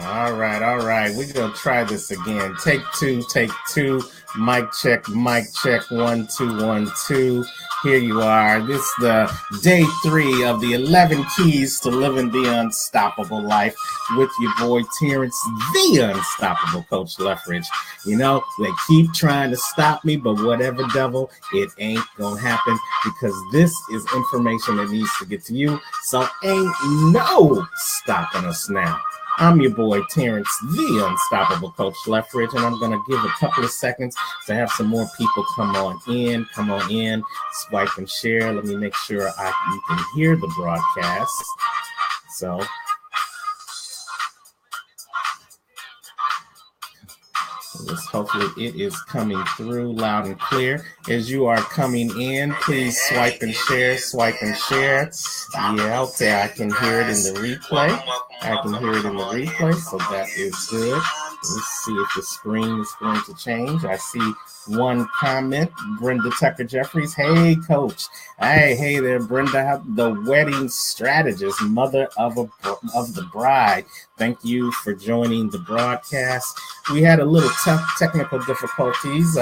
All right, all right. We're going to try this again. Take two, take two. Mic check, 1, 2, 1, 2. Here you are. This is the day 3 of the 11 keys to living the unstoppable life with your boy Terrence, the unstoppable Coach Lethbridge. You know, they keep trying to stop me, but whatever devil, it ain't going to happen because this is information that needs to get to you. So ain't no stopping us now. I'm your boy, Terrence, the unstoppable Coach Lethbridge, and I'm going to give a couple of seconds to have some more people come on in, swipe and share. Let me make sure you can hear the broadcast. So hopefully it is coming through loud and clear. As you are coming in, please swipe and share. Yeah, okay, I can hear it in the replay. So that is good. Let's see if the screen is going to change. I see one comment, Brenda Tucker Jeffries. Hey, Coach. Hey there, Brenda, the wedding strategist, mother of the bride. Thank you for joining the broadcast. We had a little tough technical difficulties.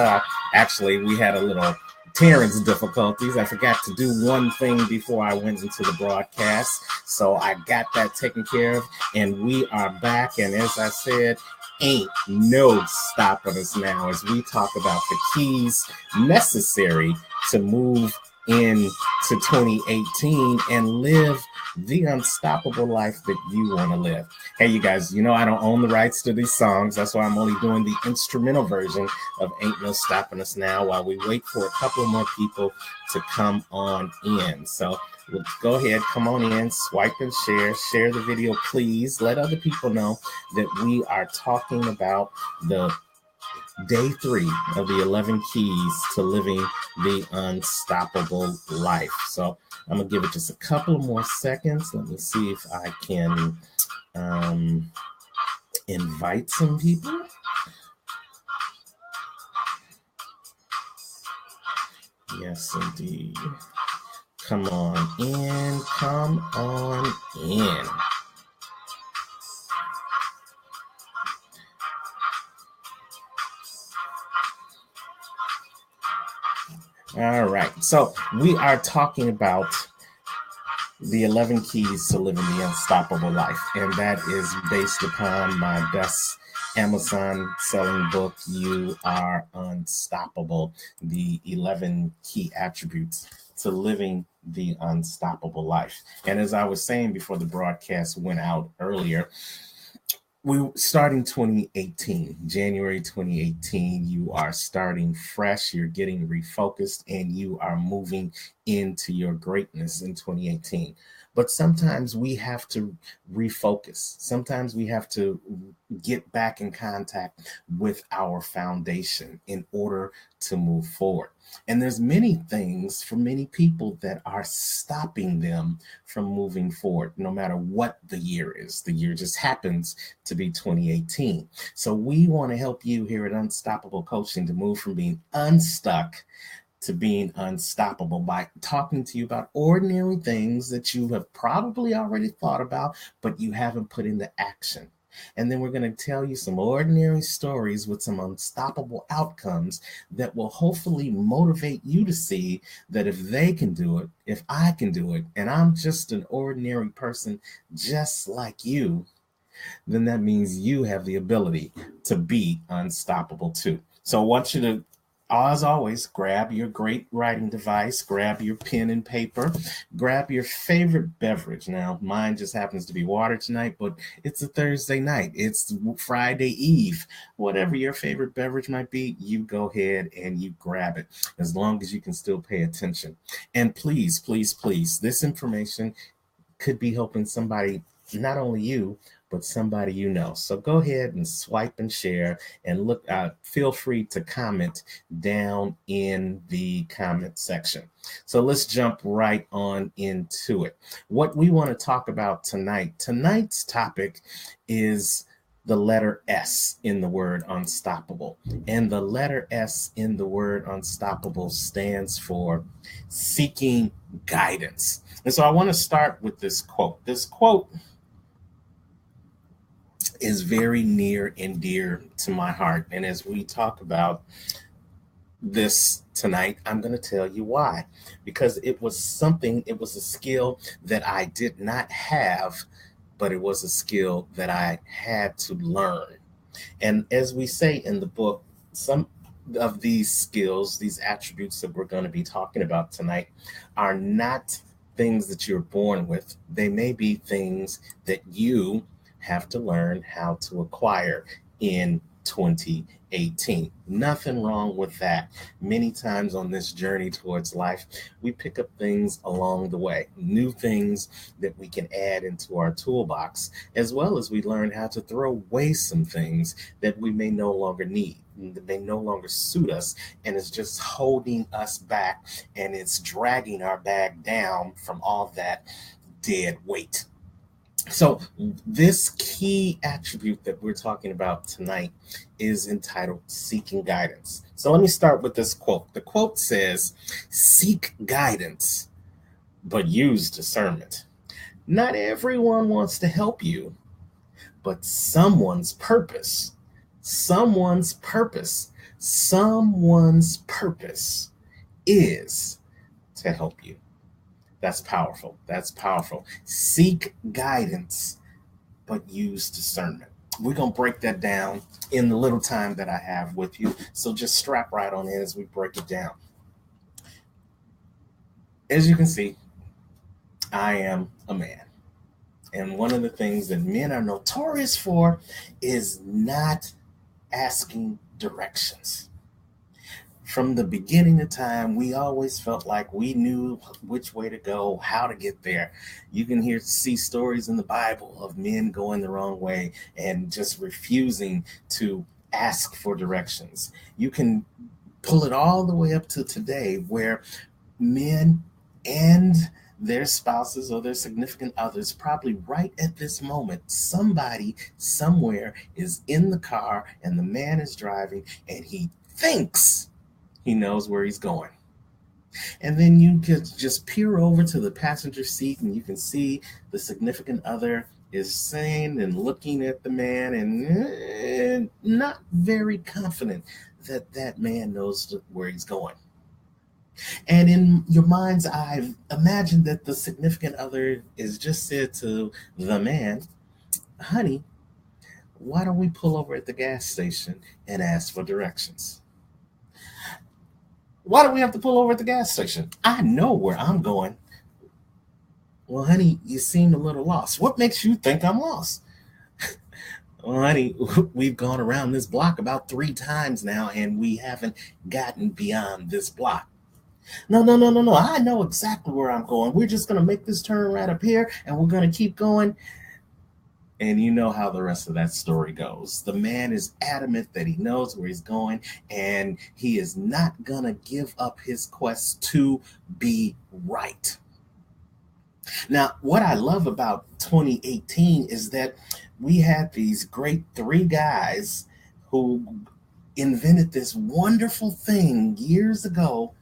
Actually, we had a little Terrence difficulties. I forgot to do one thing before I went into the broadcast. So I got that taken care of, and we are back. And as I said, ain't no stopping us now as we talk about the keys necessary to move into 2018 and live the unstoppable life that you want to live. Hey, you guys, you know I don't own the rights to these songs. That's why I'm only doing the instrumental version of Ain't No Stopping Us Now while we wait for a couple more people to come on in. So let's go ahead, come on in, swipe and share the video, please. Let other people know that we are talking about the day 3 of the 11 keys to living the unstoppable life. So I'm going to give it just a couple more seconds. Let me see if I can invite some people. Yes, indeed. Come on in. All right. So we are talking about the 11 keys to living the unstoppable life. And that is based upon my best Amazon selling book, You Are Unstoppable, the 11 key attributes to living the unstoppable life. And as I was saying before the broadcast went out earlier, we starting 2018, January 2018, you are starting fresh, you're getting refocused, and you are moving into your greatness in 2018. But sometimes we have to refocus. Sometimes we have to get back in contact with our foundation in order to move forward. And there's many things for many people that are stopping them from moving forward, no matter what the year is. The year just happens to be 2018. So we want to help you here at Unstoppable Coaching to move from being unstuck to being unstoppable by talking to you about ordinary things that you have probably already thought about, but you haven't put into action. And then we're going to tell you some ordinary stories with some unstoppable outcomes that will hopefully motivate you to see that if they can do it, if I can do it, and I'm just an ordinary person just like you, then that means you have the ability to be unstoppable too. So I want you to, as always, grab your great writing device, grab your pen and paper, grab your favorite beverage. Now, mine just happens to be water tonight, but it's a Thursday night. It's Friday Eve. Whatever your favorite beverage might be, you go ahead and you grab it, as long as you can still pay attention. And please, please, please, this information could be helping somebody, not only you, but somebody you know. So go ahead and swipe and share, and look. Feel free to comment down in the comment section. So let's jump right on into it. What we want to talk about tonight's topic is the letter S in the word unstoppable. And the letter S in the word unstoppable stands for seeking guidance. And so I want to start with this quote. This quote is very near and dear to my heart. And as we talk about this tonight, I'm going to tell you why. Because it was a skill that I did not have, but it was a skill that I had to learn. And as we say in the book, some of these skills, these attributes that we're going to be talking about tonight, are not things that you're born with. They may be things that you have to learn how to acquire in 2018. Nothing wrong with that. Many times on this journey towards life, we pick up things along the way, new things that we can add into our toolbox, as well as we learn how to throw away some things that we may no longer need. They no longer suit us, and it's just holding us back, and it's dragging our bag down from all that dead weight. So, this key attribute that we're talking about tonight is entitled Seeking Guidance. So, let me start with this quote. The quote says, "Seek guidance, but use discernment. Not everyone wants to help you, but someone's purpose is to help you." That's powerful. That's powerful. Seek guidance, but use discernment. We're going to break that down in the little time that I have with you. So just strap right on in as we break it down. As you can see, I am a man. And one of the things that men are notorious for is not asking directions. From the beginning of time, we always felt like we knew which way to go, how to get there. You can see stories in the Bible of men going the wrong way and just refusing to ask for directions. You can pull it all the way up to today, where men and their spouses or their significant others, probably right at this moment, somebody somewhere is in the car and the man is driving and he thinks he knows where he's going. And then you can just peer over to the passenger seat and you can see the significant other is saying and looking at the man and not very confident that that man knows where he's going. And in your mind's eye, imagine that the significant other is just said to the man, "Honey, why don't we pull over at the gas station and ask for directions?" "Why do we have to pull over at the gas station? I know where I'm going." "Well, honey, you seem a little lost." "What makes you think I'm lost?" "Well, honey, we've gone around this block about 3 times now and we haven't gotten beyond this block." No, no, no, no, no. I know exactly where I'm going. We're just going to make this turn right up here and we're going to keep going. And you know how the rest of that story goes. The man is adamant that he knows where he's going, and he is not going to give up his quest to be right. Now, what I love about 2018 is that we had these great 3 guys who invented this wonderful thing years ago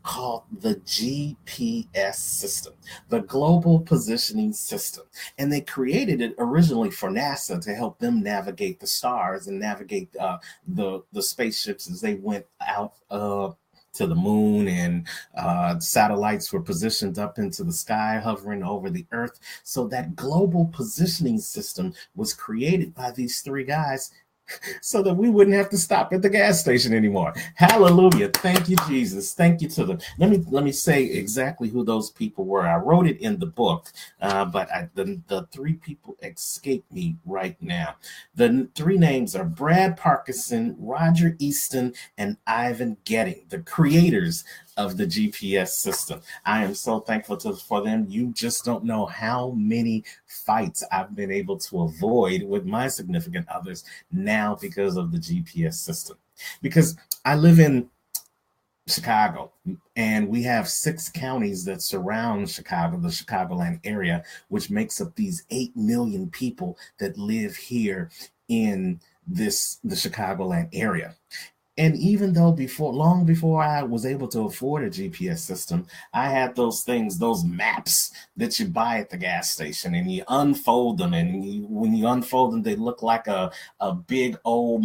called the GPS system, the Global Positioning System. And they created it originally for NASA to help them navigate the stars and navigate the spaceships as they went out to the moon, and satellites were positioned up into the sky, hovering over the Earth. So that global positioning system was created by these 3 guys so that we wouldn't have to stop at the gas station anymore. Hallelujah. Thank you, Jesus. Thank you to them. Let me say exactly who those people were. I wrote it in the book, but the 3 people escape me right now. The 3 names are Brad Parkinson, Roger Easton, and Ivan Getting, the creators of the GPS system. I am so thankful for them. You just don't know how many fights I've been able to avoid with my significant others now because of the GPS system. Because I live in Chicago, and we have 6 counties that surround Chicago, the Chicagoland area, which makes up these 8 million people that live here in the Chicagoland area. And even though long before I was able to afford a GPS system, I had those things, those maps that you buy at the gas station, and you unfold them. And when you unfold them, they look like a big old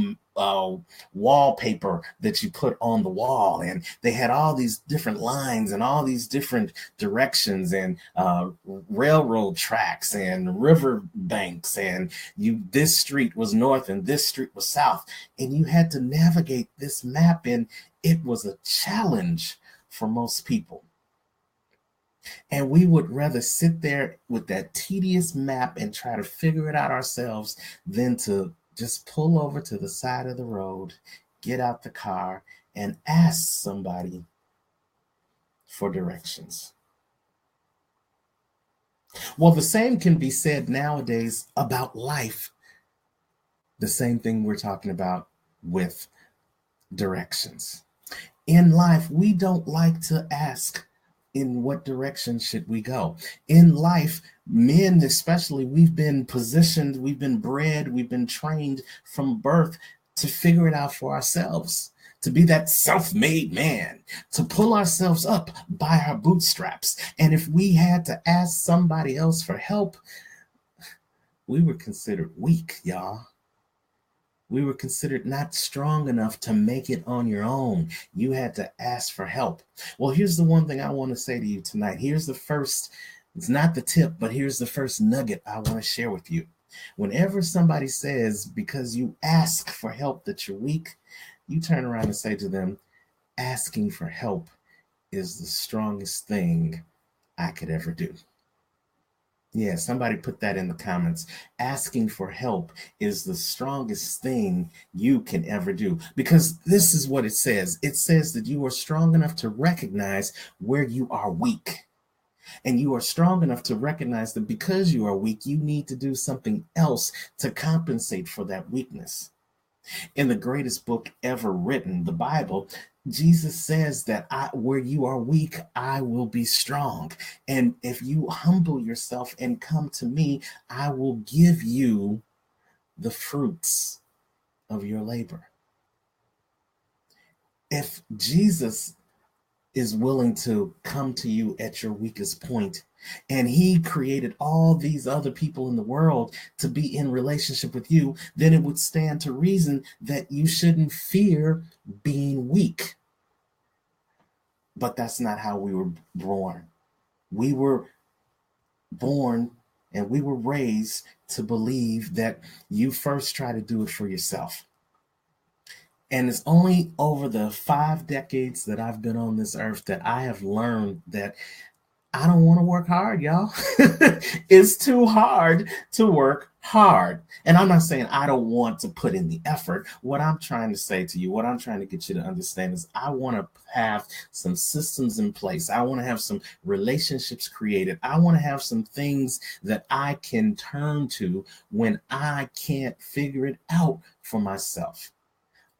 wallpaper that you put on the wall. And they had all these different lines and all these different directions, and railroad tracks and river banks. And this street was north and this street was south. And you had to navigate this map, and it was a challenge for most people. And we would rather sit there with that tedious map and try to figure it out ourselves than to just pull over to the side of the road, get out the car, and ask somebody for directions. Well, the same can be said nowadays about life. The same thing we're talking about with directions. In life, we don't like to ask, in what direction should we go? In life, men especially, we've been positioned, we've been bred, we've been trained from birth to figure it out for ourselves, to be that self-made man, to pull ourselves up by our bootstraps. And if we had to ask somebody else for help, we were considered weak, y'all. We were considered not strong enough to make it on your own. You had to ask for help. Well, here's the one thing I want to say to you tonight. Here's the first, it's not the tip, but here's the first nugget I want to share with you. Whenever somebody says, because you ask for help, that you're weak, you turn around and say to them, asking for help is the strongest thing I could ever do. Yeah, somebody put that in the comments. Asking for help is the strongest thing you can ever do. Because this is what it says. It says that you are strong enough to recognize where you are weak. And you are strong enough to recognize that because you are weak, you need to do something else to compensate for that weakness. In the greatest book ever written, the Bible, Jesus says that where you are weak, I will be strong. And if you humble yourself and come to me, I will give you the fruits of your labor. If Jesus is willing to come to you at your weakest point, and he created all these other people in the world to be in relationship with you, then it would stand to reason that you shouldn't fear being weak. But that's not how we were born. We were born and we were raised to believe that you first try to do it for yourself. And it's only over the 5 decades that I've been on this earth that I have learned that I don't want to work hard, y'all. It's too hard to work hard. And I'm not saying I don't want to put in the effort. What I'm trying to say to you, what I'm trying to get you to understand is I want to have some systems in place. I want to have some relationships created. I want to have some things that I can turn to when I can't figure it out for myself.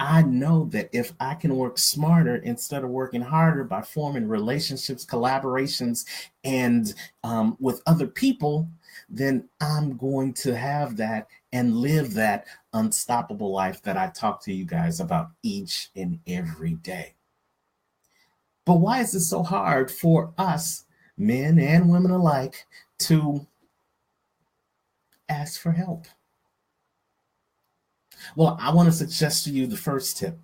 I know that if I can work smarter instead of working harder by forming relationships, collaborations, and with other people, then I'm going to have that and live that unstoppable life that I talk to you guys about each and every day. But why is it so hard for us, men and women alike, to ask for help? Well, I want to suggest to you the first tip.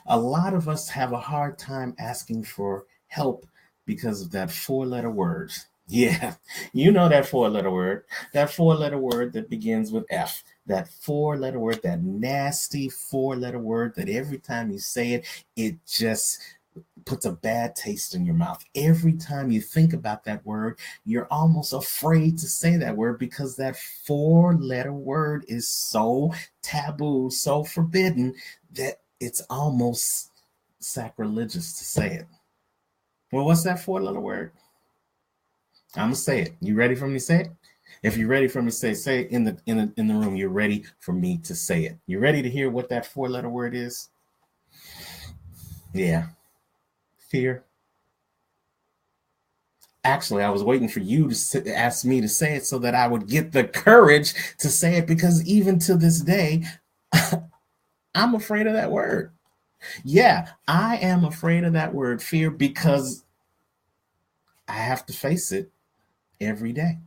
A lot of us have a hard time asking for help because of that 4-letter word. Yeah, you know that 4-letter word. That 4-letter word that begins with F. That 4-letter word, that nasty 4-letter word that every time you say it, it just puts a bad taste in your mouth. Every time you think about that word, you're almost afraid to say that word because that 4-letter word is so taboo, so forbidden that it's almost sacrilegious to say it. Well, what's that 4-letter word? I'm gonna say it. You ready for me to say it? If you're ready for me to say it in the room. You're ready for me to say it. You ready to hear what that 4-letter word is? Yeah. Fear. Actually, I was waiting for you to ask me to say it so that I would get the courage to say it, because even to this day, I'm afraid of that word. Yeah, I am afraid of that word fear because I have to face it every day.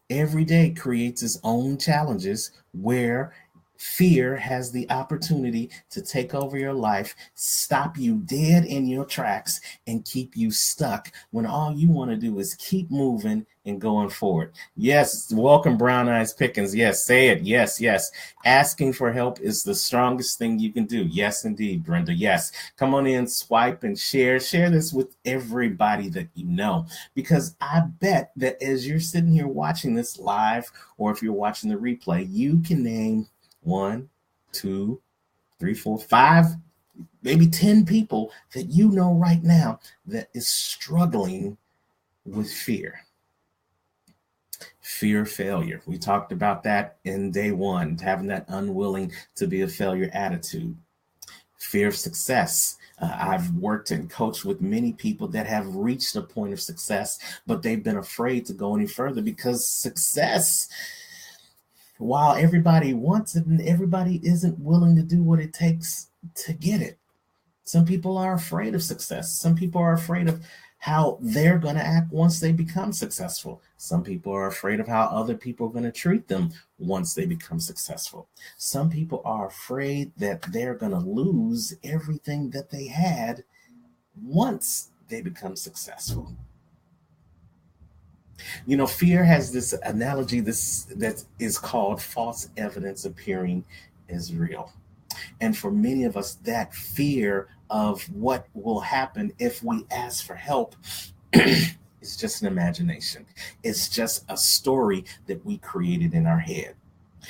Every day creates its own challenges where fear has the opportunity to take over your life, stop you dead in your tracks, and keep you stuck when all you want to do is keep moving and going forward. Yes, welcome, Brown Eyes Pickens. Yes, say it. Yes, yes. Asking for help is the strongest thing you can do. Yes, indeed, Brenda. Yes. Come on in, swipe and share. Share this with everybody that you know, because I bet that as you're sitting here watching this live, or if you're watching the replay, you can name one, two, three, four, five, maybe 10 people that you know right now that is struggling with fear. Fear of failure. We talked about that in day one, having that unwilling to be a failure attitude. Fear of success. I've worked and coached with many people that have reached a point of success, but they've been afraid to go any further because success, while everybody wants it, and everybody isn't willing to do what it takes to get it. Some people are afraid of success. Some people are afraid of how they're going to act once they become successful. Some people are afraid of how other people are going to treat them once they become successful. Some people are afraid that they're going to lose everything that they had once they become successful. You know, fear has this analogy that is called false evidence appearing as real. And for many of us, that fear of what will happen if we ask for help is just an imagination. It's just a story that we created in our head.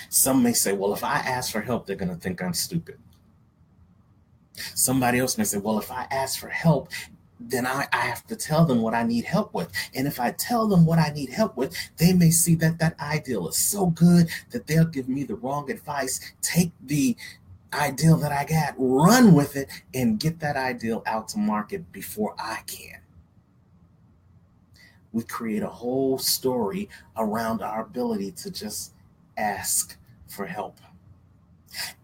Some may say, well, if I ask for help, they're going to think I'm stupid. Somebody else may say, well, if I ask for help, then I have to tell them what I need help with. And if I tell them what I need help with, they may see that that ideal is so good that they'll give me the wrong advice, take the ideal that I got, run with it, and get that ideal out to market before I can. We create a whole story around our ability to just ask for help.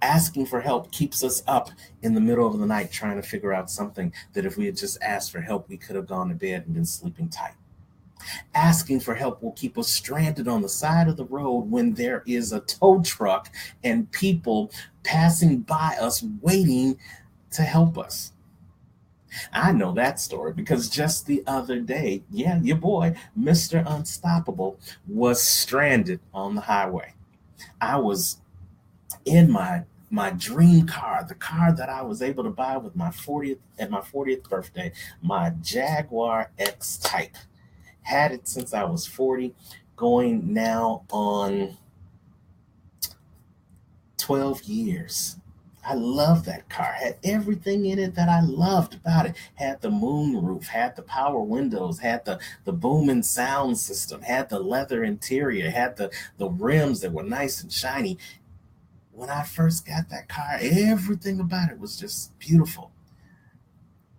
Asking for help keeps us up in the middle of the night trying to figure out something that if we had just asked for help, we could have gone to bed and been sleeping tight. Asking for help will keep us stranded on the side of the road when there is a tow truck and people passing by us waiting to help us. I know that story because just the other day, yeah, your boy, Mr. Unstoppable, was stranded on the highway. I was in my dream car, the car that I was able to buy with my 40th birthday, my Jaguar X Type. Had it since I was 40, going now on 12 years. I love that car. Had everything in it that I loved about it. Had the moon roof, had the power windows, had the booming sound system, had the leather interior, had the rims that were nice and shiny. When I first got that car, everything about it was just beautiful.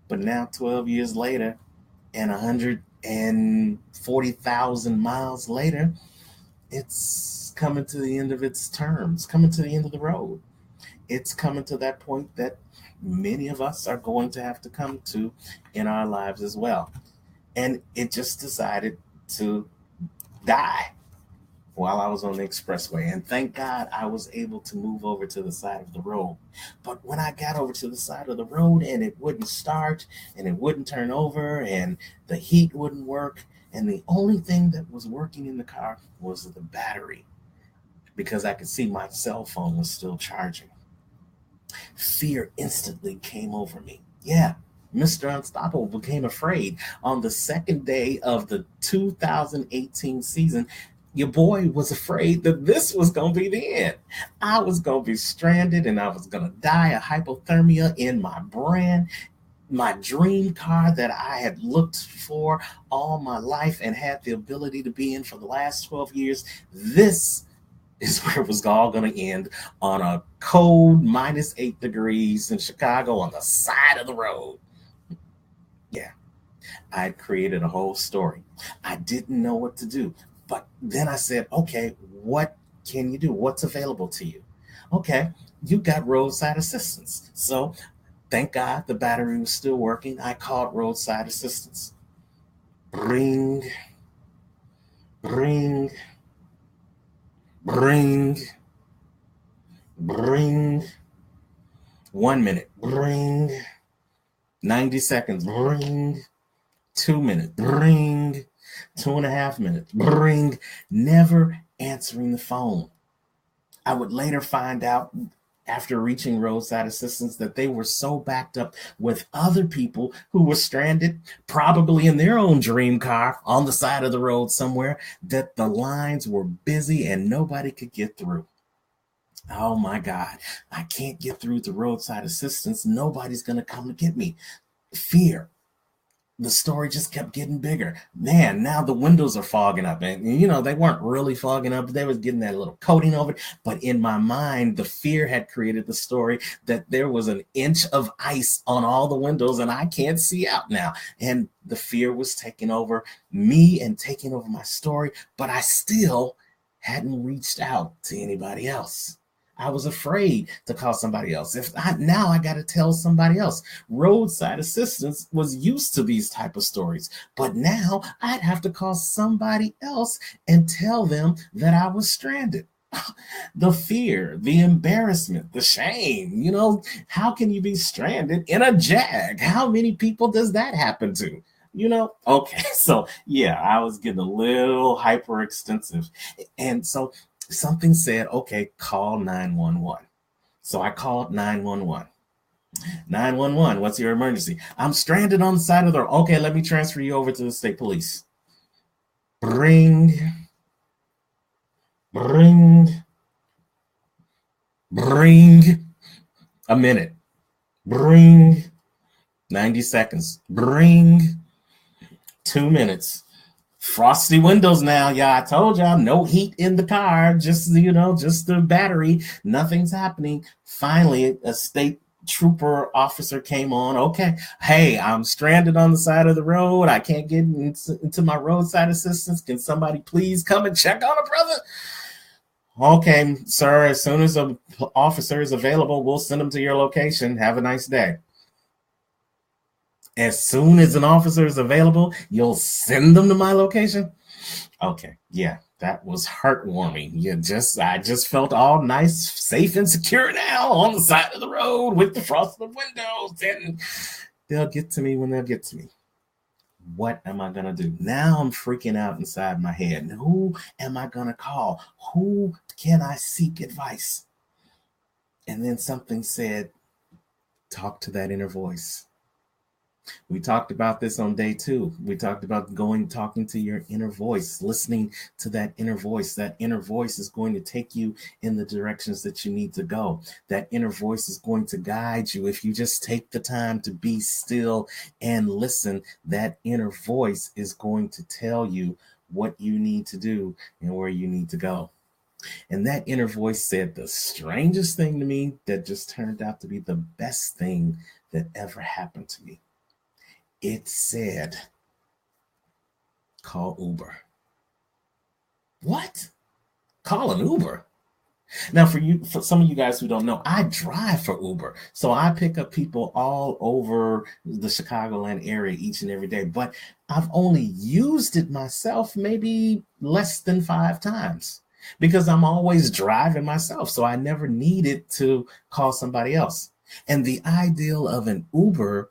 But now, 12 years later, and 140,000 miles later, it's coming to the end of its terms, coming to the end of the road. It's coming to that point that many of us are going to have to come to in our lives as well. And it just decided to die while I was on the expressway. And thank God I was able to move over to the side of the road. But when I got over to the side of the road and it wouldn't start and it wouldn't turn over and the heat wouldn't work, and the only thing that was working in the car was the battery because I could see my cell phone was still charging. Fear instantly came over me. Yeah, Mr. Unstoppable became afraid. On the second day of the 2018 season, your boy was afraid that this was going to be the end. I was going to be stranded and I was going to die of hypothermia in my dream car that I had looked for all my life and had the ability to be in for the last 12 years. This is where it was all going to end, on a cold -8 degrees in Chicago on the side of the road. Yeah, I created a whole story. I didn't know what to do. But then I said, okay, what can you do? What's available to you? Okay, you got roadside assistance. So Thank God the battery was still working. I called roadside assistance. Ring, ring, ring, ring. 1 minute, ring. 90 seconds, ring. 2 minutes, ring. 2.5 minutes, ring. Never answering the phone. I would later find out after reaching roadside assistance that they were so backed up with other people who were stranded, probably in their own dream car on the side of the road somewhere, that the lines were busy and nobody could get through. Oh my God, I can't get through the roadside assistance. Nobody's going to come to get me. Fear. The story just kept getting bigger. Man, now the windows are fogging up. And, they weren't really fogging up. They was getting that little coating over it. But in my mind, the fear had created the story that there was an inch of ice on all the windows and I can't see out now. And the fear was taking over me and taking over my story. But I still hadn't reached out to anybody else. I was afraid to call somebody else. Now I got to tell somebody else. Roadside assistance was used to these type of stories, but now I'd have to call somebody else and tell them that I was stranded. The fear, the embarrassment, the shame, how can you be stranded in a Jag? How many people does that happen to? Okay, so yeah, I was getting a little hyperextensive. And so something said, okay, call 911. So I called 911. 911, what's your emergency? I'm stranded on the side of the road. Okay, let me transfer you over to the state police. Bring. A minute. Bring. 90 seconds. Bring. 2 minutes. Frosty windows now. Yeah, I told y'all, no heat in the car. Just the battery. Nothing's happening. Finally, a state trooper officer came on. Okay, hey, I'm stranded on the side of the road. I can't get into my roadside assistance. Can somebody please come and check on a brother? Okay, sir, as soon as an officer is available, we'll send him to your location. Have a nice day. As soon as an officer is available, you'll send them to my location? Okay, yeah, that was heartwarming. I just felt all nice, safe, and secure now on the side of the road with the frosted windows, and they'll get to me when they'll get to me. What am I going to do? Now I'm freaking out inside my head. Who am I going to call? Who can I seek advice? And then something said, talk to that inner voice. We talked about this on day 2. We talked about talking to your inner voice, listening to that inner voice. That inner voice is going to take you in the directions that you need to go. That inner voice is going to guide you. If you just take the time to be still and listen, that inner voice is going to tell you what you need to do and where you need to go. And that inner voice said the strangest thing to me that just turned out to be the best thing that ever happened to me. It said, call Uber. What? Call an Uber? Now, for some of you guys who don't know, I drive for Uber. So I pick up people all over the Chicagoland area each and every day. But I've only used it myself maybe less than 5 times because I'm always driving myself. So I never needed to call somebody else. And the ideal of an Uber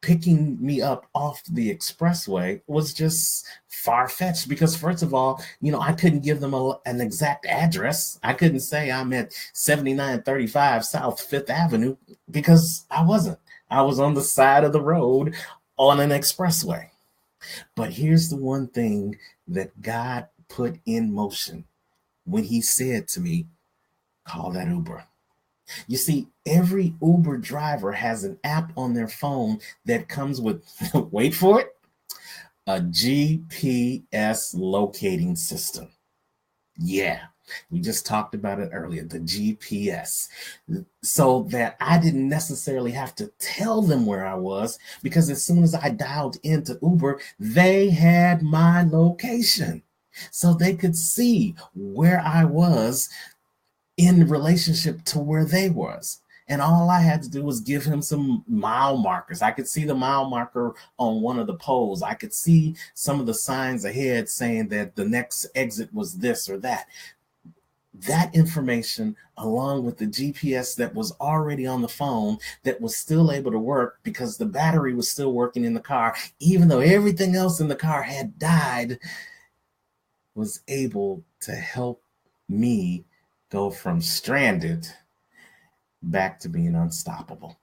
picking me up off the expressway was just far-fetched because, first of all, I couldn't give them an exact address. I couldn't say I'm at 7935 South 5th Avenue because I wasn't. I was on the side of the road on an expressway. But here's the one thing that God put in motion when he said to me, call that Uber. You see, every Uber driver has an app on their phone that comes with, wait for it, a GPS locating system. Yeah, we just talked about it earlier, the GPS. So that I didn't necessarily have to tell them where I was because as soon as I dialed into Uber, they had my location. So they could see where I was in relationship to where they was. And all I had to do was give him some mile markers. I could see the mile marker on one of the poles. I could see some of the signs ahead saying that the next exit was this or that. That information, along with the GPS that was already on the phone, that was still able to work because the battery was still working in the car, even though everything else in the car had died, was able to help me go from stranded back to being unstoppable.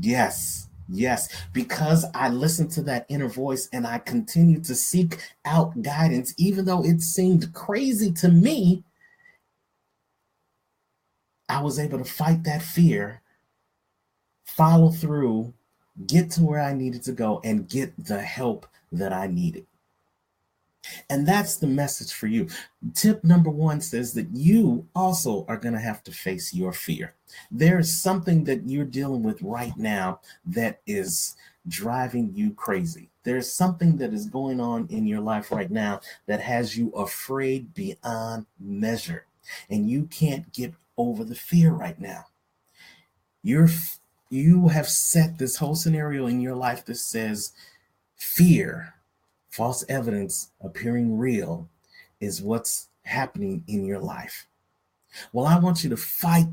Yes, yes, because I listened to that inner voice and I continued to seek out guidance, even though it seemed crazy to me. I was able to fight that fear, follow through, get to where I needed to go, and get the help that I needed. And that's the message for you. Tip number 1 says that you also are going to have to face your fear. There's something that you're dealing with right now that is driving you crazy. There's something that is going on in your life right now that has you afraid beyond measure, and you can't get over the fear right now. You have set this whole scenario in your life that says fear, false evidence appearing real, is what's happening in your life. Well, I want you to fight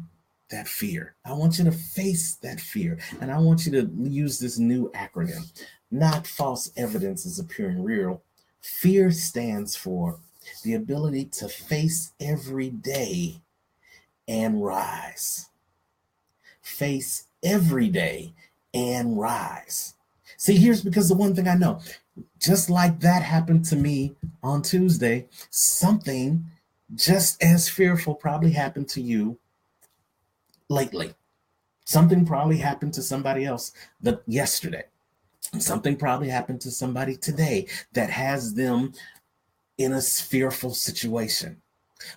that fear. I want you to face that fear. And I want you to use this new acronym. Not false evidence is appearing real. Fear stands for the ability to face every day and rise. Face every day and rise. See, here's because the one thing I know, just like that happened to me on Tuesday, something just as fearful probably happened to you lately. Something probably happened to somebody else yesterday. Something probably happened to somebody today that has them in a fearful situation.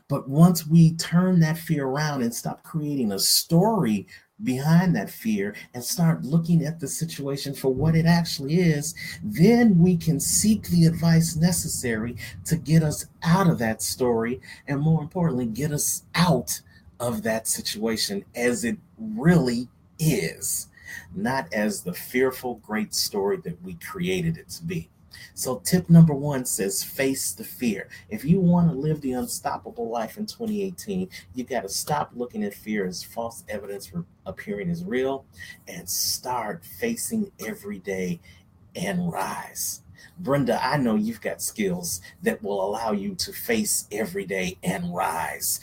But once we turn that fear around and stop creating a story behind that fear and start looking at the situation for what it actually is, then we can seek the advice necessary to get us out of that story, and more importantly, get us out of that situation as it really is, not as the fearful great story that we created it to be. So tip number 1 says face the fear. If you want to live the unstoppable life in 2018, you got to stop looking at fear as false evidence for appearing as real and start facing every day and rise. Brenda, I know you've got skills that will allow you to face every day and rise.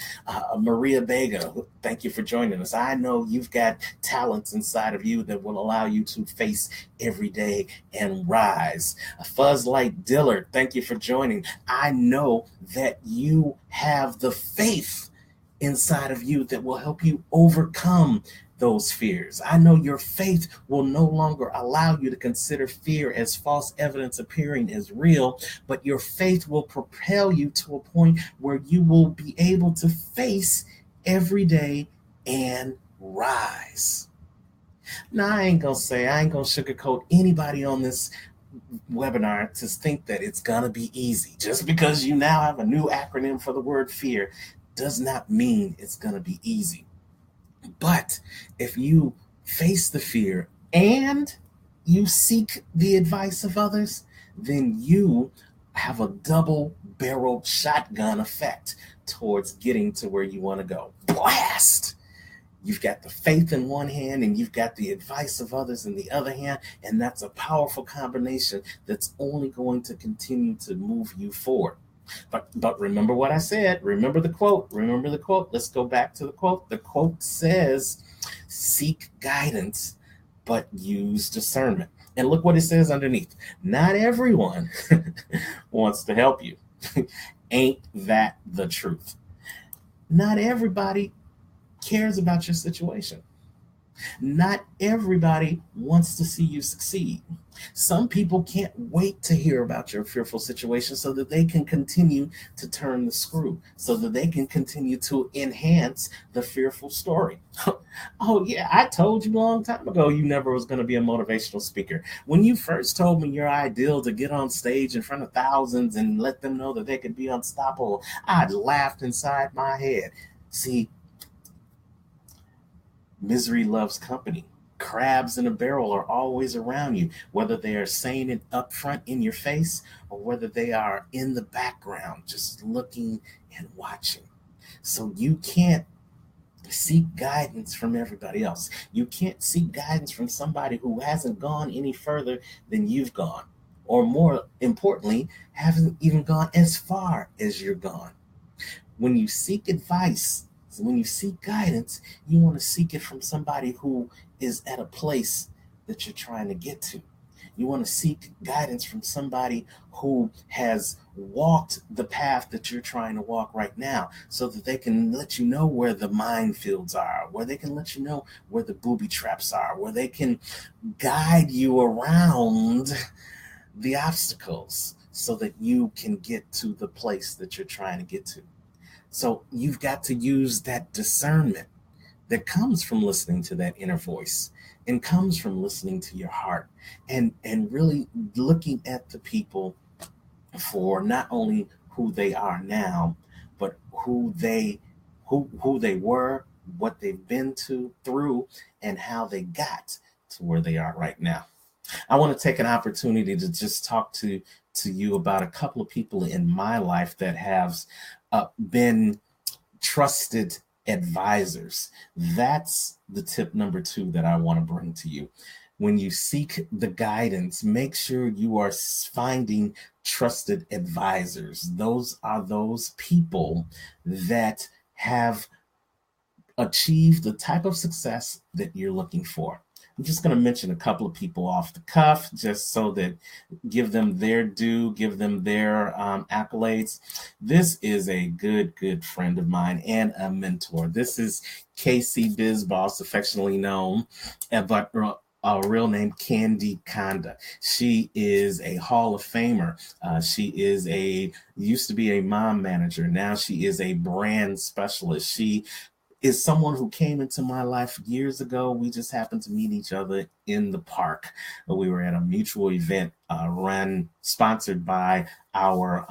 Maria Vega, thank you for joining us. I know you've got talents inside of you that will allow you to face every day and rise. Fuzzlight Dillard, thank you for joining. I know that you have the faith inside of you that will help you overcome those fears. I know your faith will no longer allow you to consider fear as false evidence appearing as real, but your faith will propel you to a point where you will be able to face every day and rise. Now, I ain't gonna sugarcoat anybody on this webinar to think that it's gonna be easy. Just because you now have a new acronym for the word fear does not mean it's gonna be easy. But if you face the fear and you seek the advice of others, then you have a double-barreled shotgun effect towards getting to where you want to go. Blast! You've got the faith in one hand and you've got the advice of others in the other hand, and that's a powerful combination that's only going to continue to move you forward. But remember what I said. Remember the quote. Let's go back to the quote. The quote says, seek guidance, but use discernment. And look what it says underneath. Not everyone wants to help you. Ain't that the truth? Not everybody cares about your situation. Not everybody wants to see you succeed. Some people can't wait to hear about your fearful situation so that they can continue to turn the screw, so that they can continue to enhance the fearful story. Oh yeah, I told you a long time ago you never was going to be a motivational speaker. When you first told me your ideal to get on stage in front of thousands and let them know that they could be unstoppable, I laughed inside my head. See, Misery loves company. Crabs in a barrel are always around you, whether they are saying it up front in your face or whether they are in the background, just looking and watching. So you can't seek guidance from everybody else. You can't seek guidance from somebody who hasn't gone any further than you've gone, or more importantly, haven't even gone as far as you're gone. When you seek advice, when you seek guidance, you want to seek it from somebody who is at a place that you're trying to get to. You want to seek guidance from somebody who has walked the path that you're trying to walk right now so that they can let you know where the minefields are, where they can let you know where the booby traps are, where they can guide you around the obstacles so that you can get to the place that you're trying to get to. So you've got to use that discernment that comes from listening to that inner voice and comes from listening to your heart and really looking at the people for not only who they are now, but who they were, what they've been through, and how they got to where they are right now. I want to take an opportunity to just talk to you about a couple of people in my life that have been trusted advisors. That's the tip number 2 that I want to bring to you. When you seek the guidance, make sure you are finding trusted advisors. Those are those people that have achieved the type of success that you're looking for. I'm just going to mention a couple of people off the cuff just so that give them their due, give them their accolades. This is a good friend of mine and a mentor. This is Casey Bizboss, affectionately known, but a real name, Candy Conda. She is a Hall of Famer. She used to be a mom manager. Now she is a brand specialist. She is someone who came into my life years ago. We just happened to meet each other in the park. We were at a mutual event sponsored by our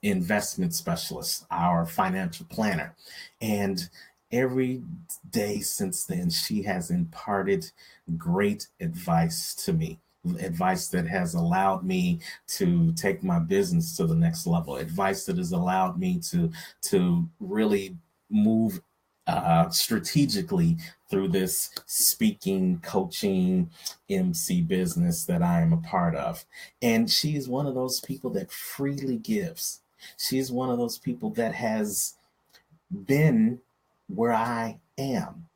investment specialist, our financial planner. And every day since then, she has imparted great advice to me. Advice that has allowed me to take my business to the next level. Advice that has allowed me to really move strategically through this speaking, coaching, MC business that I am a part of. And she is one of those people that freely gives. She's one of those people that has been where I am,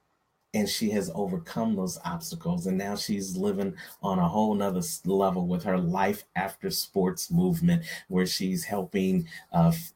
and she has overcome those obstacles, and now she's living on a whole nother level with her life after sports movement, where she's helping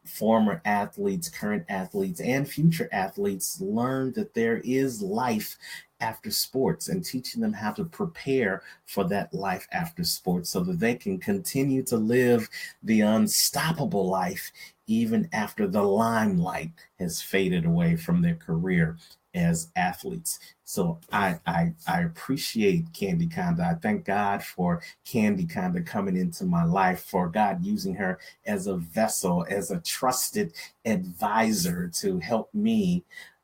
former athletes, current athletes, and future athletes learn that there is life after sports, and teaching them how to prepare for that life after sports so that they can continue to live the unstoppable life even after the limelight has faded away from their career as athletes. So I appreciate Candy Conda. I thank God for Candy Conda coming into my life, for God using her as a vessel, as a trusted advisor to help me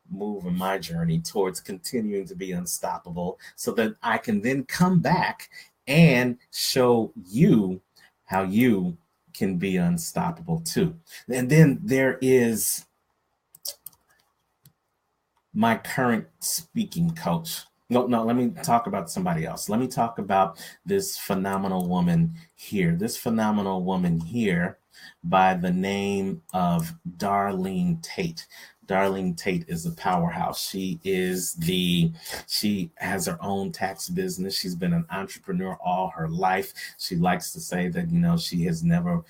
move in my journey towards continuing to be unstoppable, so that I can then come back and show you how you can be unstoppable too. And then there is my current speaking coach. No, let me talk about somebody else. Let me talk about this phenomenal woman here. This phenomenal woman here by the name of Darlene Tate. Darlene Tate is a powerhouse. She has her own tax business. She's been an entrepreneur all her life. She likes to say that, she has never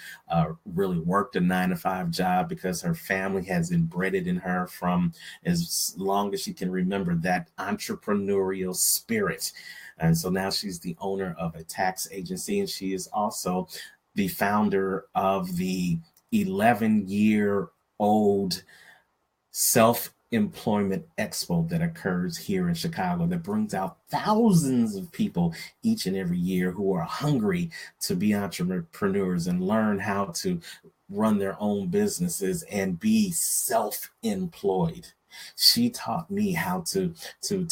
really worked a 9-to-5 job because her family has inbred it in her from as long as she can remember, that entrepreneurial spirit. And so now she's the owner of a tax agency, and she is also the founder of the 11-year-old self-employment expo that occurs here in Chicago, that brings out thousands of people each and every year who are hungry to be entrepreneurs and learn how to run their own businesses and be self-employed. She taught me how to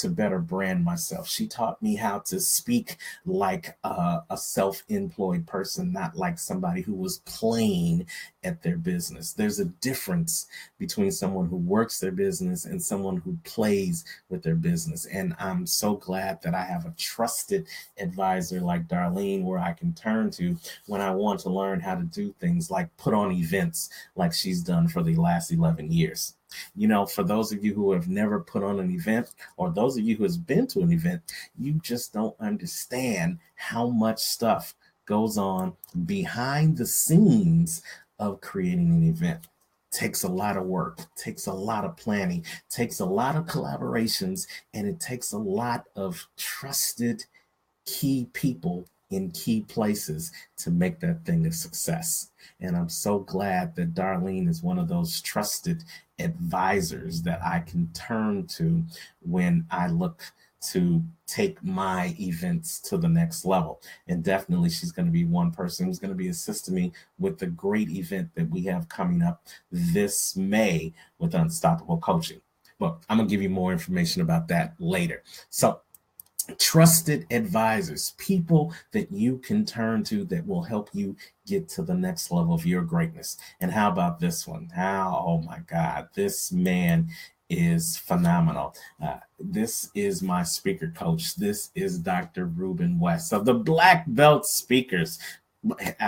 better brand myself. She taught me how to speak like a self-employed person, not like somebody who was playing at their business. There's a difference between someone who works their business and someone who plays with their business. And I'm so glad that I have a trusted advisor like Darlene where I can turn to when I want to learn how to do things like put on events like she's done for the last 11 years. You know, for those of you who have never put on an event, or those of you who has been to an event, you just don't understand how much stuff goes on behind the scenes of creating an event. Takes a lot of work, takes a lot of planning, takes a lot of collaborations, and it takes a lot of trusted key people in key places to make that thing a success. And I'm so glad that Darlene is one of those trusted advisors that I can turn to when I look to take my events to the next level. And definitely she's going to be one person who's going to be assisting me with the great event that we have coming up this May with Unstoppable Coaching. But I'm going to give you more information about that later. So trusted advisors, people that you can turn to that will help you get to the next level of your greatness. And how about this one? Oh my God, this man is phenomenal. This is my speaker coach. This is Dr. Ruben West of the Black Belt Speakers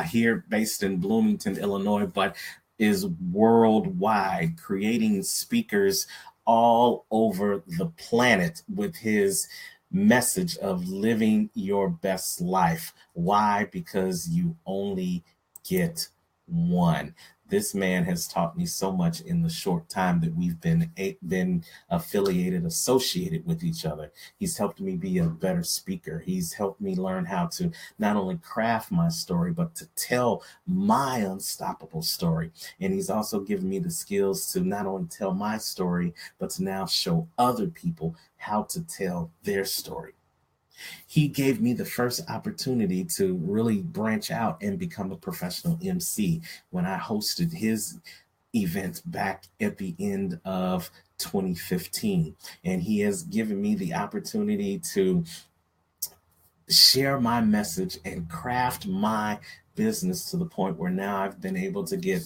here based in Bloomington, Illinois, but is worldwide, creating speakers all over the planet with his message of living your best life. Why? Because you only get one. This man has taught me so much in the short time that we've been affiliated, associated with each other. He's helped me be a better speaker. He's helped me learn how to not only craft my story, but to tell my unstoppable story. And he's also given me the skills to not only tell my story, but to now show other people how to tell their story. He gave me the first opportunity to really branch out and become a professional MC when I hosted his event back at the end of 2015. And he has given me the opportunity to share my message and craft my business to the point where now I've been able to get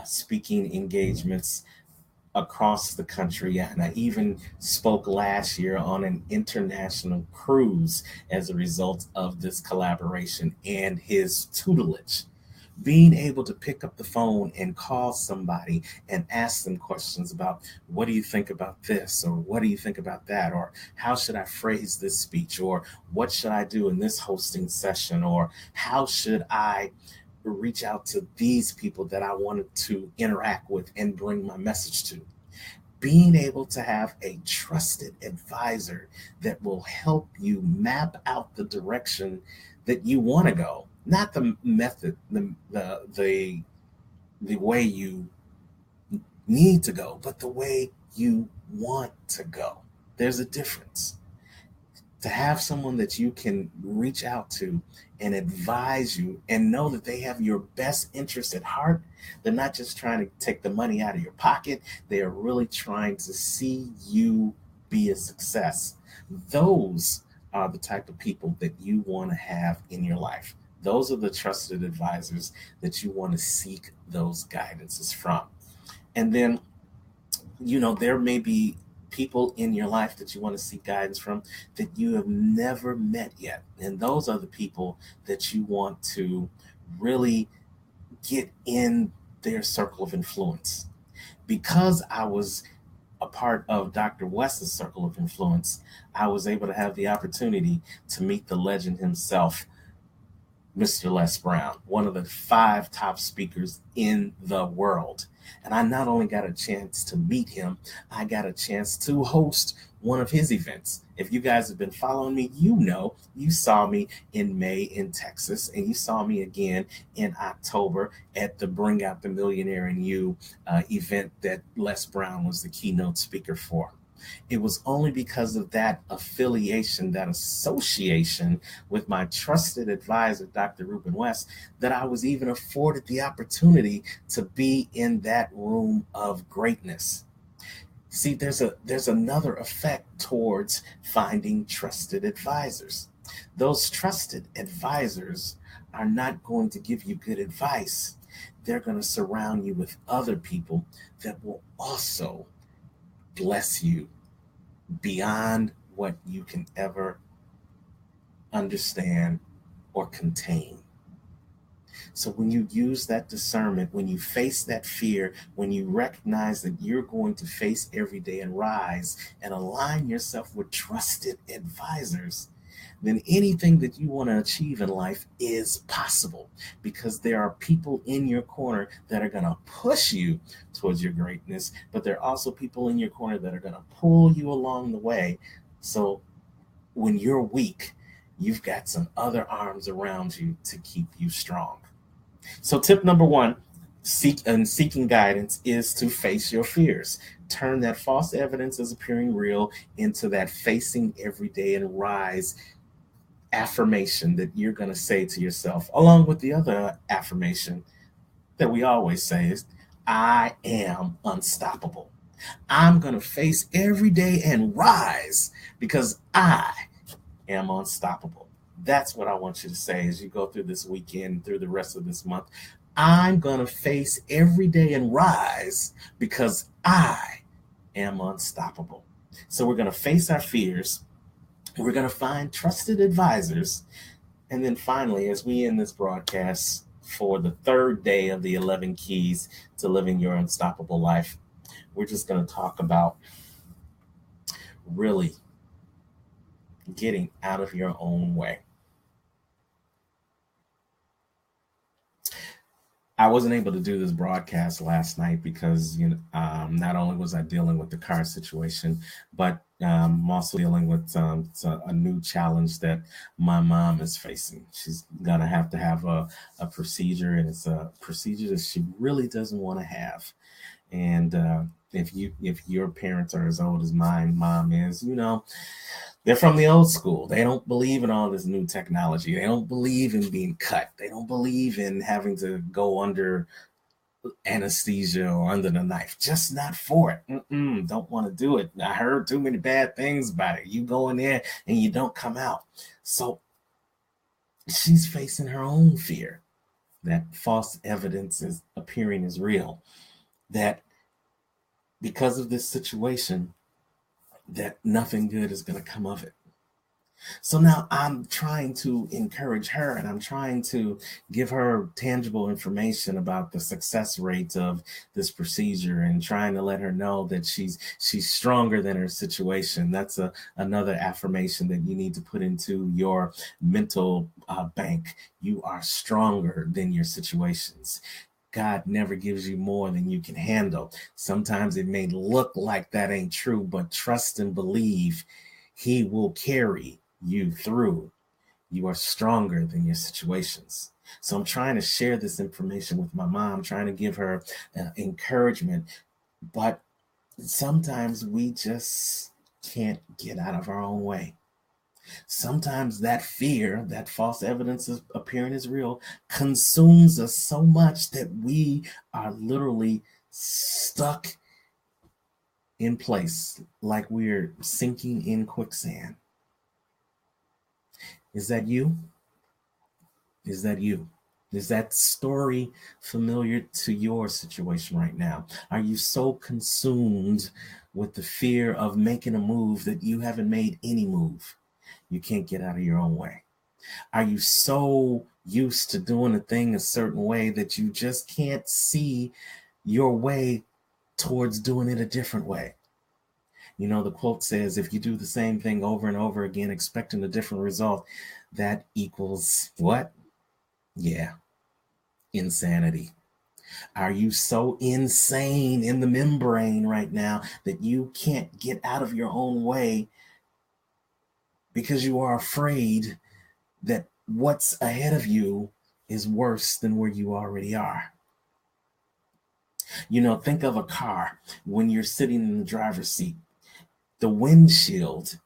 speaking engagements across the country. And I even spoke last year on an international cruise as a result of this collaboration and his tutelage. Being able to pick up the phone and call somebody and ask them questions about what do you think about this, or what do you think about that, or how should I phrase this speech, or what should I do in this hosting session, or how should I reach out to these people that I wanted to interact with and bring my message to. Being able to have a trusted advisor that will help you map out the direction that you want to go, not the method, the way you need to go, but the way you want to go. There's a difference. To have someone that you can reach out to and advise you and know that they have your best interest at heart. They're not just trying to take the money out of your pocket. They are really trying to see you be a success. Those are the type of people that you want to have in your life. Those are the trusted advisors that you want to seek those guidances from. And then, there may be people in your life that you want to seek guidance from that you have never met yet. And those are the people that you want to really get in their circle of influence. Because I was a part of Dr. West's circle of influence, I was able to have the opportunity to meet the legend himself, Mr. Les Brown, one of the 5 top speakers in the world. And I not only got a chance to meet him, I got a chance to host one of his events. If you guys have been following me, you saw me in May in Texas, and you saw me again in October at the Bring Out the Millionaire in You event that Les Brown was the keynote speaker for. It was only because of that affiliation, that association with my trusted advisor, Dr. Ruben West, that I was even afforded the opportunity to be in that room of greatness. See, there's another effect towards finding trusted advisors. Those trusted advisors are not going to give you good advice. They're going to surround you with other people that will also bless you beyond what you can ever understand or contain. So when you use that discernment, when you face that fear, when you recognize that you're going to face every day and rise and align yourself with trusted advisors, then anything that you want to achieve in life is possible, because there are people in your corner that are going to push you towards your greatness, but there are also people in your corner that are going to pull you along the way. So when you're weak, you've got some other arms around you to keep you strong. So, tip number one, seeking guidance, is to face your fears. Turn that false evidence as appearing real into that facing every day and rise affirmation that you're going to say to yourself, along with the other affirmation that we always say is, I am unstoppable. I'm going to face every day and rise because I am unstoppable. That's what I want you to say as you go through this weekend, through the rest of this month. I'm going to face every day and rise because I am unstoppable. So we're going to face our fears. We're going to find trusted advisors. And then finally, as we end this broadcast for the third day of the 11 keys to living your unstoppable life, we're just going to talk about really getting out of your own way. I wasn't able to do this broadcast last night because not only was I dealing with the car situation, but I'm also dealing with a new challenge that my mom is facing. She's gonna have to have a procedure, and it's a procedure that she really doesn't want to have. And if your parents are as old as my mom is, they're from the old school. They don't believe in all this new technology. They don't believe in being cut. They don't believe in having to go under anesthesia or under the knife. Just not for it. Don't want to do it. I heard too many bad things about it. You go in there and you don't come out. So she's facing her own fear that false evidence is appearing as real. That because of this situation, that nothing good is going to come of it. So now I'm trying to encourage her, and I'm trying to give her tangible information about the success rate of this procedure, and trying to let her know that she's stronger than her situation. That's another affirmation that you need to put into your mental bank. You are stronger than your situations. God never gives you more than you can handle. Sometimes it may look like that ain't true, but trust and believe He will carry you through. You are stronger than your situations. So I'm trying to share this information with my mom, trying to give her encouragement, but sometimes we just can't get out of our own way. Sometimes that fear, that false evidence of appearing as real, consumes us so much that we are literally stuck in place, like we're sinking in quicksand. Is that you? Is that you? Is that story familiar to your situation right now? Are you so consumed with the fear of making a move that you haven't made any move? You can't get out of your own way. Are you so used to doing a thing a certain way that you just can't see your way towards doing it a different way? The quote says, if you do the same thing over and over again, expecting a different result, that equals what? Yeah, insanity. Are you so insane in the membrane right now that you can't get out of your own way because you are afraid that what's ahead of you is worse than where you already are? Think of a car when you're sitting in the driver's seat. The windshield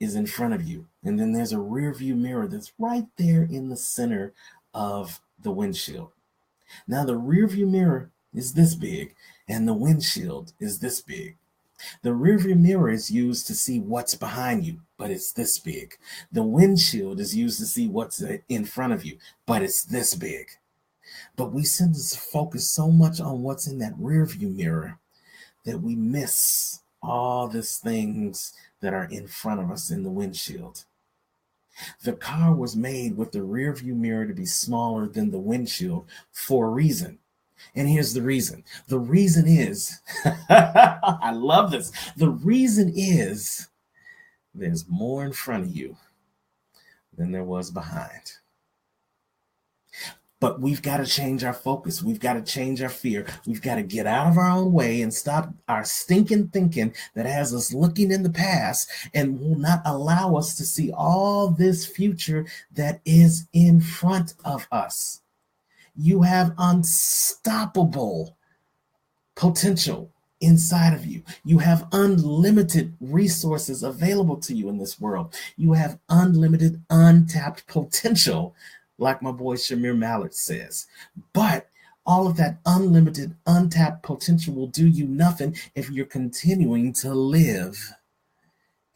is in front of you, and then there's a rear view mirror that's right there in the center of the windshield. Now the rear view mirror is this big and the windshield is this big. The rearview mirror is used to see what's behind you, but it's this big. The windshield is used to see what's in front of you, but it's this big. But we tend to focus so much on what's in that rearview mirror that we miss all these things that are in front of us in the windshield. The car was made with the rearview mirror to be smaller than the windshield for a reason. And here's the reason. The reason is, I love this. The reason is there's more in front of you than there was behind. But we've got to change our focus. We've got to change our fear. We've got to get out of our own way and stop our stinking thinking that has us looking in the past and will not allow us to see all this future that is in front of us. You have unstoppable potential inside of you. You have unlimited resources available to you in this world. You have unlimited, untapped potential, like my boy Shamir Mallard says. But all of that unlimited, untapped potential will do you nothing if you're continuing to live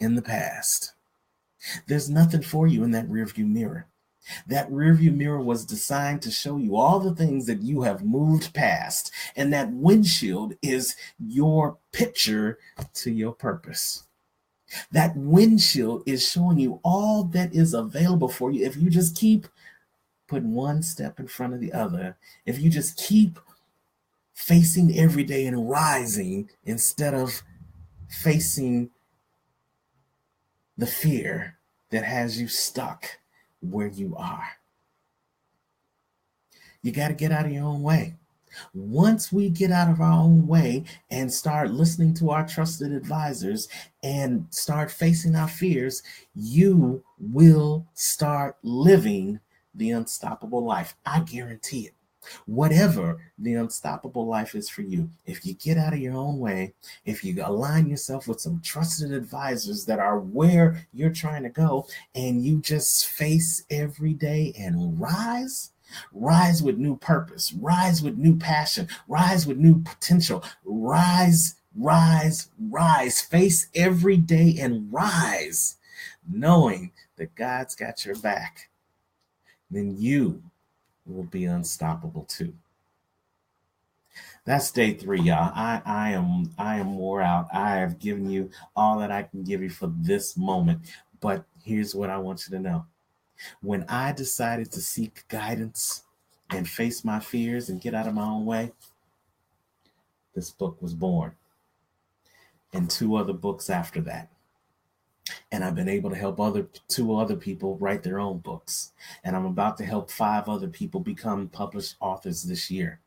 in the past. There's nothing for you in that rearview mirror. That rearview mirror was designed to show you all the things that you have moved past, and that windshield is your picture to your purpose. That windshield is showing you all that is available for you if you just keep putting one step in front of the other, if you just keep facing every day and rising instead of facing the fear that has you stuck where you are. You got to get out of your own way. Once we get out of our own way and start listening to our trusted advisors and start facing our fears, you will start living the unstoppable life. I guarantee it. Whatever the unstoppable life is for you, if you get out of your own way, if you align yourself with some trusted advisors that are where you're trying to go, and you just face every day and rise with new purpose, rise with new passion, rise with new potential, rise, face every day and rise, knowing that God's got your back, then you will be unstoppable too. That's day 3, y'all. I am wore out. I have given you all that I can give you for this moment. But here's what I want you to know. When I decided to seek guidance and face my fears and get out of my own way, this book was born. And 2 other books after that. And I've been able to help 2 other people write their own books. And I'm about to help 5 other people become published authors this year.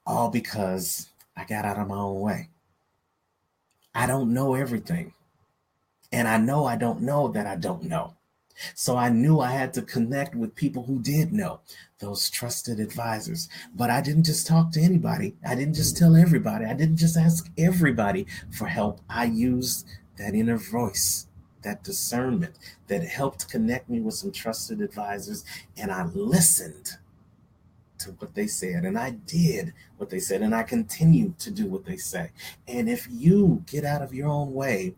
All because I got out of my own way. I don't know everything. And I know I don't know that I don't know. So I knew I had to connect with people who did know, those trusted advisors. But I didn't just talk to anybody. I didn't just tell everybody. I didn't just ask everybody for help. I used that inner voice, that discernment that helped connect me with some trusted advisors. And I listened to what they said, and I did what they said, and I continue to do what they say. And if you get out of your own way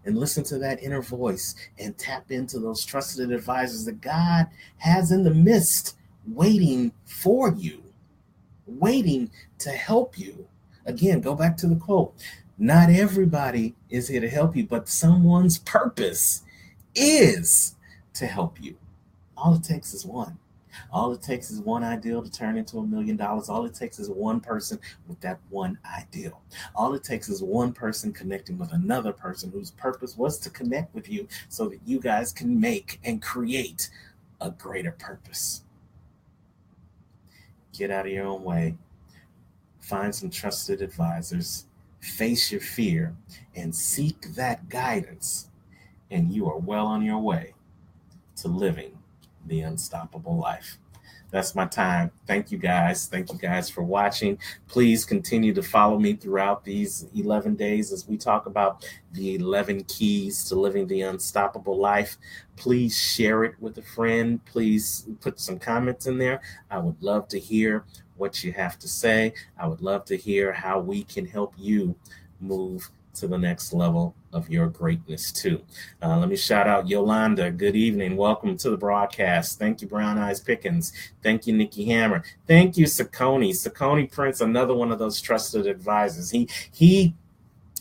and listen to that inner voice and tap into those trusted advisors that God has in the midst, waiting for you, waiting to help you. Again, go back to the quote. Not everybody is here to help you, but someone's purpose is to help you. All it takes is one. All it takes is one ideal to turn into $1 million. All it takes is one person with that one ideal. All it takes is one person connecting with another person whose purpose was to connect with you so that you guys can make and create a greater purpose. Get out of your own way. Find some trusted advisors. Face your fear and seek that guidance. And you are well on your way to living the unstoppable life. That's my time. Thank you guys. Thank you guys for watching. Please continue to follow me throughout these 11 days as we talk about the 11 keys to living the unstoppable life. Please share it with a friend. Please put some comments in there. I would love to hear what you have to say. I would love to hear how we can help you move to the next level of your greatness too. Let me shout out Yolanda. Good evening. Welcome to the broadcast. Thank you, Brown Eyes Pickens. Thank you, Nikki Hammer. Thank you, Sakoni Prince, another one of those trusted advisors. He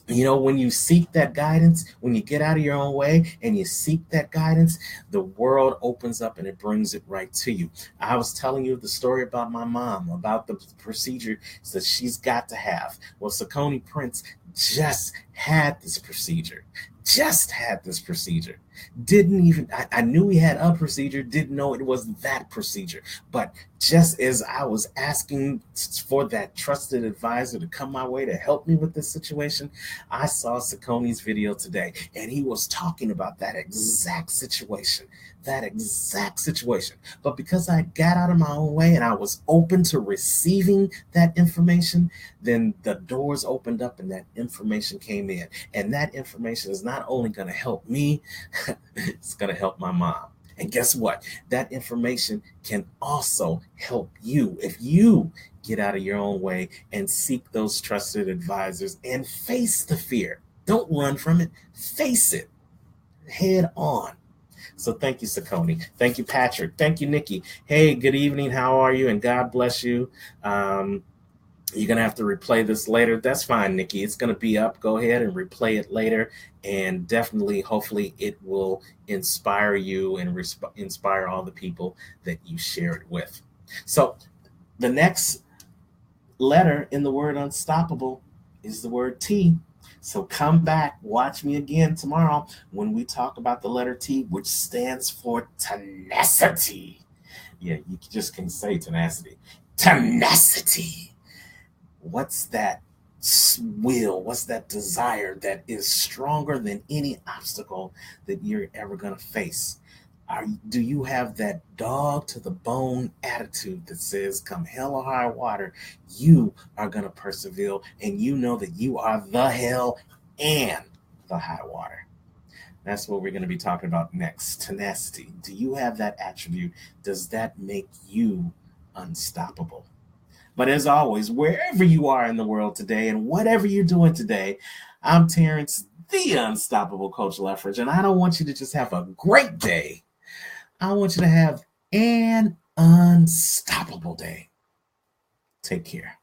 when you seek that guidance, when you get out of your own way and you seek that guidance, the world opens up and it brings it right to you. I was telling you the story about my mom, about the procedure that she's got to have. Well, Sakoni Prince just had this procedure. Didn't even, I knew he had a procedure, didn't know it was that procedure. But just as I was asking for that trusted advisor to come my way to help me with this situation, I saw Sakoni's video today, and he was talking about that exact situation. But because I got out of my own way and I was open to receiving that information, then the doors opened up and that information came in. And that information is not only going to help me, it's going to help my mom. And guess what? That information can also help you if you get out of your own way and seek those trusted advisors and face the fear. Don't run from it. Face it head on. So thank you, Sakoni. Thank you, Patrick. Thank you, Nikki. Hey, good evening. How are you? And God bless you. You're going to have to replay this later. That's fine, Nikki. It's going to be up. Go ahead and replay it later. And definitely, hopefully, it will inspire you and inspire all the people that you share it with. So the next letter in the word unstoppable is the word T. So come back, watch me again tomorrow when we talk about the letter T, which stands for tenacity. Yeah, you just can say tenacity. Tenacity. What's that will? What's that desire that is stronger than any obstacle that you're ever going to face? Do you have that dog to the bone attitude that says, come hell or high water, you are going to persevere, and you know that you are the hell and the high water? That's what we're going to be talking about next. Tenacity. Do you have that attribute? Does that make you unstoppable? But as always, wherever you are in the world today and whatever you're doing today, I'm Terrence, the Unstoppable Coach Leffridge, and I don't want you to just have a great day. I want you to have an unstoppable day. Take care.